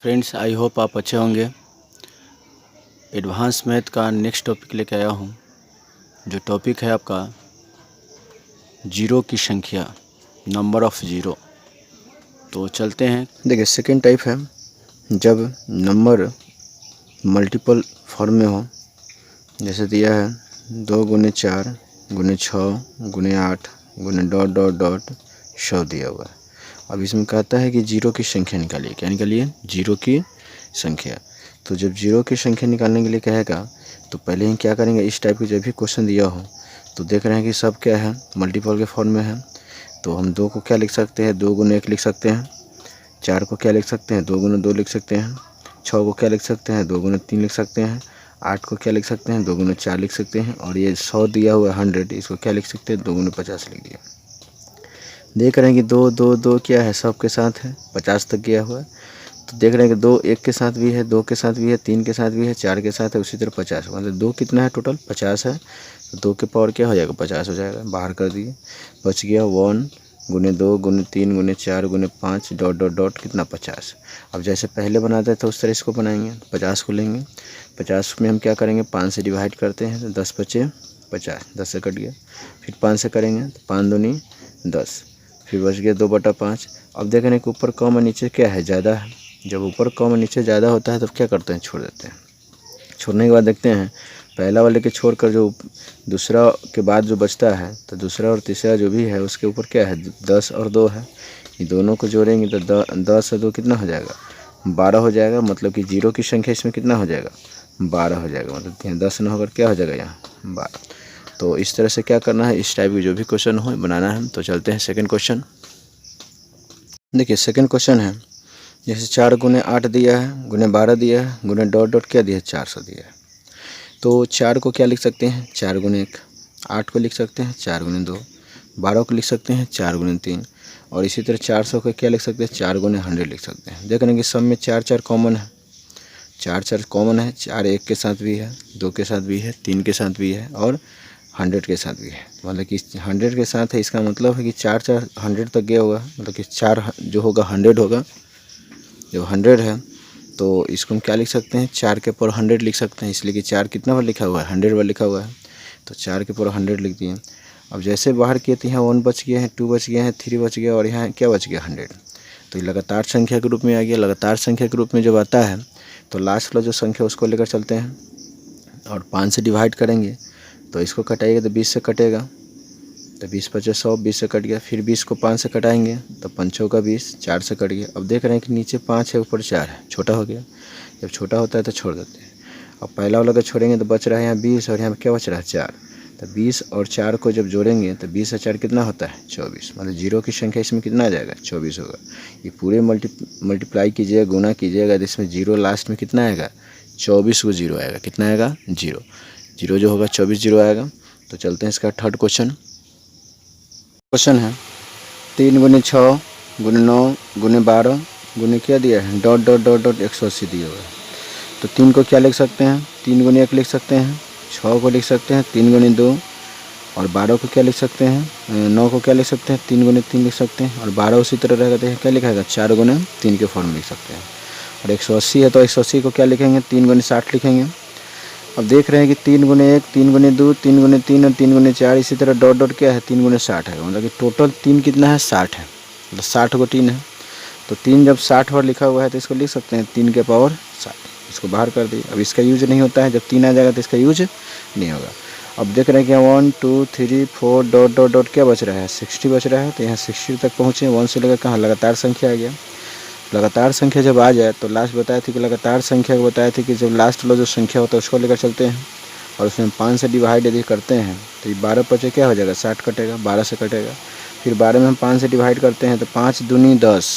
Friends, I hope आप अच्छे होंगे। एडवांस मैथ का नेक्स्ट टॉपिक लेके आया हूँ, जो टॉपिक है आपका जीरो की संख्या, नंबर ऑफ़ ज़ीरो। तो चलते हैं। देखिए, सेकेंड टाइप है जब नंबर मल्टीपल फॉर्म में हो। जैसे दिया है 2 गुने 4 गुने 6 गुने 8 गुने डॉट डॉट डॉट 100 दिया हुआ है। अब इसमें कहता है कि जीरो की संख्या निकालिए। क्या निकालिए? जीरो की संख्या। तो जब जीरो की संख्या निकालने के लिए कहेगा तो पहले ही क्या करेंगे, इस टाइप के जब भी क्वेश्चन दिया हो तो देख रहे हैं कि सब क्या है, मल्टीपल के फॉर्म में है। तो हम 2 को क्या लिख सकते हैं, 2 गुने 1 लिख सकते हैं। 4 को क्या लिख सकते हैं, 2 गुने 2 लिख सकते हैं। 6 को क्या लिख सकते हैं, 2 गुने 3 लिख सकते हैं। 8 को क्या लिख सकते हैं, 2 गुने 4 लिख सकते हैं। और ये 100 दिया हुआ है 100, इसको क्या लिख सकते हैं, 2 गुने 50 लिख दिया। देख रहे हैं कि 2 2 2 क्या है, सब के साथ है, 50 तक गया हुआ है। तो देख रहे हैं कि 2 1 के साथ भी है, 2 के साथ भी है, 3 के साथ भी है, 4 के साथ है, उसी तरह 50, मतलब 2 कितना है टोटल 50 है। तो 2 के पावर क्या हो जाएगा, 50 हो जाएगा। बाहर कर दिए, बच गया 1 गुने 2 गुने 3 गुने 4 गुने 5 डॉट डॉट डॉट कितना 50। अब जैसे पहले बनाते थे उस तरह इसको बनाएंगे। 50 को लेंगे, 50 में हम क्या करेंगे, 5 से डिवाइड करते हैं तो 10 बचे 50, 10 से कट गया। फिर 5 से करेंगे तो 5 दूनी 10, फिर बच गया 2/5। अब देख रहे हैं कि ऊपर कम और नीचे क्या है, ज़्यादा है। जब ऊपर कम और नीचे ज़्यादा होता है तो क्या करते हैं, छोड़ देते हैं। छोड़ने के बाद देखते हैं पहला वाले के छोड़कर जो दूसरा के बाद जो बचता है, तो दूसरा और तीसरा जो भी है उसके ऊपर क्या है, 10 और 2 है। ये दोनों को जोड़ेंगे तो 10 और 2 कितना हो जाएगा, 12 हो जाएगा। मतलब कि जीरो की संख्या इसमें कितना हो जाएगा, 12 हो जाएगा। मतलब यहाँ 10 न होकर क्या हो जाएगा, यहाँ 12। तो इस तरह से क्या करना है, इस टाइप की जो भी क्वेश्चन हो बनाना है। तो चलते हैं सेकेंड क्वेश्चन। देखिए, सेकेंड क्वेश्चन है जैसे 4 गुने 8 दिया है, गुने 12 दिया है, गुने डॉट डॉट क्या दिया है, 400 दिया है। तो 4 को क्या लिख सकते हैं, 4 गुने 1। 8 को लिख सकते हैं 4 गुने 2। 12 को लिख सकते हैं 4 गुने 3। और इसी तरह 400 को क्या लिख सकते हैं, 4 गुने 100 लिख सकते हैं। देख रहे हैं कि सब में 4 4 कॉमन है, 4 4 कॉमन है। 4 1 के साथ भी है, 2 के साथ भी है, 3 के साथ भी है और 100 के साथ भी है। मतलब कि 100 के साथ है, इसका मतलब है कि 4 4 100 तक गया होगा। मतलब कि 4 जो होगा 100 होगा। जब 100 है तो इसको हम क्या लिख सकते हैं, 4 के ऊपर 100 लिख सकते हैं। इसलिए कि 4 कितना बार लिखा हुआ है, 100 बार लिखा हुआ है। तो 4 के ऊपर 100 लिख दिए। अब जैसे बाहर किए तो यहाँ 1 बच गया है, 2 बच गया है, 3 बच गया और यहाँ क्या बच गया, 100। तो ये लगातार संख्या के रूप में आ गया। लगातार संख्या के रूप में जब आता है तो लास्ट वाला जो संख्या उसको लेकर चलते हैं और 5 से डिवाइड करेंगे। तो इसको कटाइएगा तो 20 से कटेगा, तो 20 पचे 100, 20 से कट गया। फिर 20 को 5 से कटाएंगे तो 5 का 20, 4 से कट गया। अब देख रहे हैं कि नीचे 5 है, ऊपर 4 है, छोटा हो गया। जब छोटा होता है तो छोड़ देते हैं। अब पहला वाला को छोड़ेंगे तो बच रहा है यहाँ 20 और यहाँ क्या बच रहा है, 4। तो 20 और 4 को जब जोड़ेंगे तो 20 और 4 कितना होता है, 24। मतलब जीरो की संख्या इसमें कितना आ जाएगा, 24 होगा। ये पूरे मल्टीप्लाई कीजिएगा, गुना कीजिएगा तो इसमें जीरो लास्ट में कितना आएगा, 24 को जीरो आएगा। कितना आएगा, जीरो। जीरो जो होगा 24 जीरो आएगा। तो चलते हैं इसका थर्ड क्वेश्चन। क्वेश्चन है 3 गुने 6 गुने 9 गुने 12 गुने क्या दिया है, डॉट डॉट डॉट डॉट 180 दिया हुआ है। तो 3 को क्या लिख सकते हैं, 3 गुने 1 लिख सकते हैं। 6 को लिख सकते हैं 3 गुने 2। और 12 को क्या लिख सकते हैं, 9 को क्या लिख सकते हैं, 3 गुने 3 लिख सकते हैं। और 12 उसी तरह रहेगा तो क्या लिखाएगा, 4 गुने 3 के फॉर्म में लिख सकते हैं। और 180 है तो 180 को क्या लिखेंगे, 3 गुने 60 लिखेंगे। अब देख रहे हैं कि 3 गुने 1 3 गुने 2 3 गुने 3 और 3 गुने 4, इसी तरह डॉट डॉट क्या है, 3 गुने 60 है। मतलब कि टोटल 3 कितना है, 60 है। मतलब 60 को 3 है। तो 3 जब 60 बार लिखा हुआ है तो इसको लिख सकते हैं 3 के पावर 60। इसको बाहर कर दिए। अब इसका यूज नहीं होता है, जब 3 आ जाएगा तो इसका यूज नहीं होगा। अब देख रहे हैं कि 1 2 3 4 डॉट डॉट डॉट क्या बच रहा है, 60 बच रहा है। तो यहाँ 60 तक पहुँचे, 1 से लेकर कहाँ, लगातार संख्या आ गया। लगातार संख्या जब आ जाए तो लास्ट बताए थे कि लगातार संख्या को बताए थे कि जब लास्ट वाला जो संख्या होता है उसको लेकर चलते हैं और उसमें 5 से डिवाइड यदि करते हैं तो ये 12 पचे क्या हो जाएगा, 60 कटेगा, 12 से कटेगा। फिर 12 में हम 5 से डिवाइड करते हैं तो 5 दूनी 10,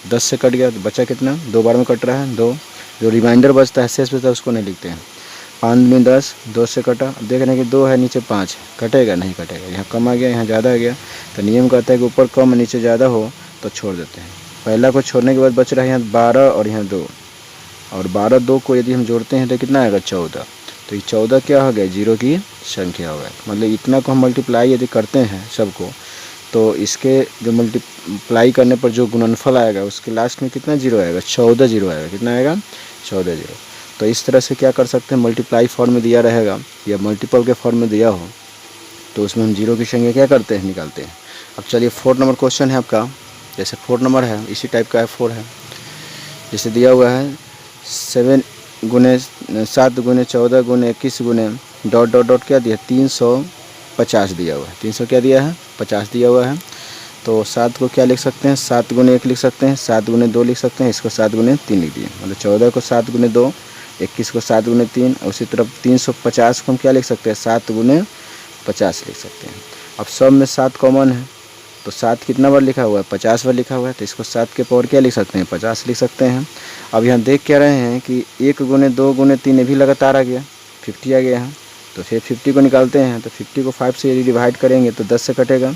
10 से कट गया तो बचा कितना, 2 बार में कट रहा है 2। जो रिमाइंडर बचता है, शेष बचता है, उसको नहीं लिखते हैं। 5 दूनी 10, 2 से कटा। अब देख रहे हैं कि 2 है, नीचे 5 है, कटेगा नहीं कटेगा। यहाँ कम आ गया, यहाँ ज़्यादा आ गया। तो नियम कहता है कि ऊपर कम नीचे ज़्यादा हो तो छोड़ देते हैं। पहला को छोड़ने के बाद बच रहा है यहाँ 12 और यहाँ 2। और 12 2 को यदि हम जोड़ते हैं तो कितना आएगा, 14। तो ये 14 क्या हो गया, जीरो की संख्या हो गया। मतलब इतना को हम मल्टीप्लाई यदि करते हैं सबको तो इसके जो मल्टीप्लाई करने पर जो गुणनफल आएगा उसके लास्ट में कितना जीरो आएगा, 14 जीरो आएगा। कितना आएगा, 14 जीरो। तो इस तरह से क्या कर सकते हैं, मल्टीप्लाई फॉर्म में दिया रहेगा या मल्टीपल के फॉर्म में दिया हो तो उसमें हम जीरो की संख्या क्या करते हैं, निकालते हैं। अब चलिए 4 नंबर क्वेश्चन है आपका। जैसे 4 नंबर है, इसी टाइप का है 4 है। जैसे दिया हुआ है 7 गुने 7 गुने 14 गुने 21 गुने डॉट डॉट डॉट क्या दिया, 350 दिया हुआ है। 300 क्या दिया है, 50 दिया हुआ है। तो 7 को क्या लिख सकते हैं, 7 गुने 1 लिख सकते हैं, 7 गुने 2 लिख सकते हैं, इसको 7 गुने 3 लिख दिए। मतलब 14 को 7 गुने 2, 21 को 7 गुने 3, उसी तरफ 350 को हम क्या लिख सकते हैं, 7 गुने 50 लिख सकते हैं। अब सब में 7 कॉमन है तो 7 कितना बार लिखा हुआ है, 50 बार लिखा हुआ है, तो इसको 7 के पावर क्या लिख सकते हैं, 50 लिख सकते हैं। अब यहाँ देख क्या रहे हैं कि 1 गुने 2 गुने 3 ये भी लगातार आ गया, 50 आ गया है। तो फिर 50 को निकालते हैं, तो 50 को 5 से यदि डिवाइड करेंगे तो 10 से कटेगा।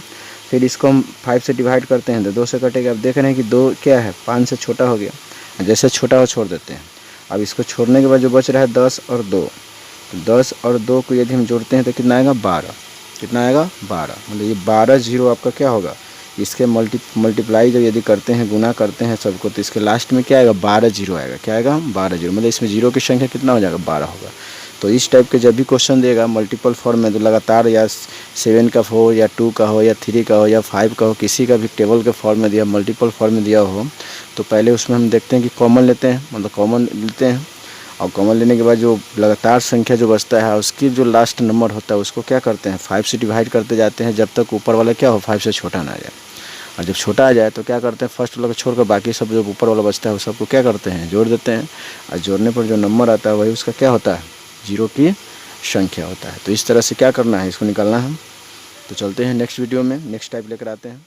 फिर इसको हम 5 से डिवाइड करते हैं तो 2 से कटेगा। अब देख रहे हैं कि 2 क्या है, 5 से छोटा हो गया, जैसे छोटा हो छोड़ देते हैं। अब इसको छोड़ने के बाद जो बच रहा है 10 और 2, तो 10 और 2 को यदि हम जोड़ते हैं तो कितना आएगा, 12। कितना आएगा, 12। मतलब ये 12 जीरो आपका क्या होगा, इसके मल्टीप्लाई जब यदि करते हैं, गुना करते हैं सबको, तो इसके लास्ट में क्या आएगा, 12 जीरो आएगा। क्या आएगा, 12 जीरो। मतलब इसमें जीरो की संख्या कितना हो जाएगा, 12 होगा। तो इस टाइप के जब भी क्वेश्चन देगा मल्टीपल फॉर्म में, तो लगातार या 7 का हो या 2 का हो या 3 का हो या 5 का हो, किसी का भी टेबल के फॉर्म में दिया, मल्टीपल फॉर्म में दिया हो, तो पहले उसमें हम देखते हैं कि कॉमन लेते हैं, मतलब कॉमन लेते हैं। और कॉमन लेने के बाद जो लगातार संख्या जो बचता है उसकी जो लास्ट नंबर होता है उसको क्या करते हैं, 5 से डिवाइड करते जाते हैं जब तक ऊपर वाला क्या हो, 5 से छोटा ना आ जाए। और जब छोटा आ जाए तो क्या करते हैं, फर्स्ट वाला को छोड़कर बाकी सब जो ऊपर वाला बचता है वो सबको क्या करते हैं, जोड़ देते हैं। और जोड़ने पर जो नंबर आता है वही उसका क्या होता है, जीरो की संख्या होता है। तो इस तरह से क्या करना है, इसको निकालना है। तो चलते हैं नेक्स्ट वीडियो में, नेक्स्ट टाइप लेकर आते हैं।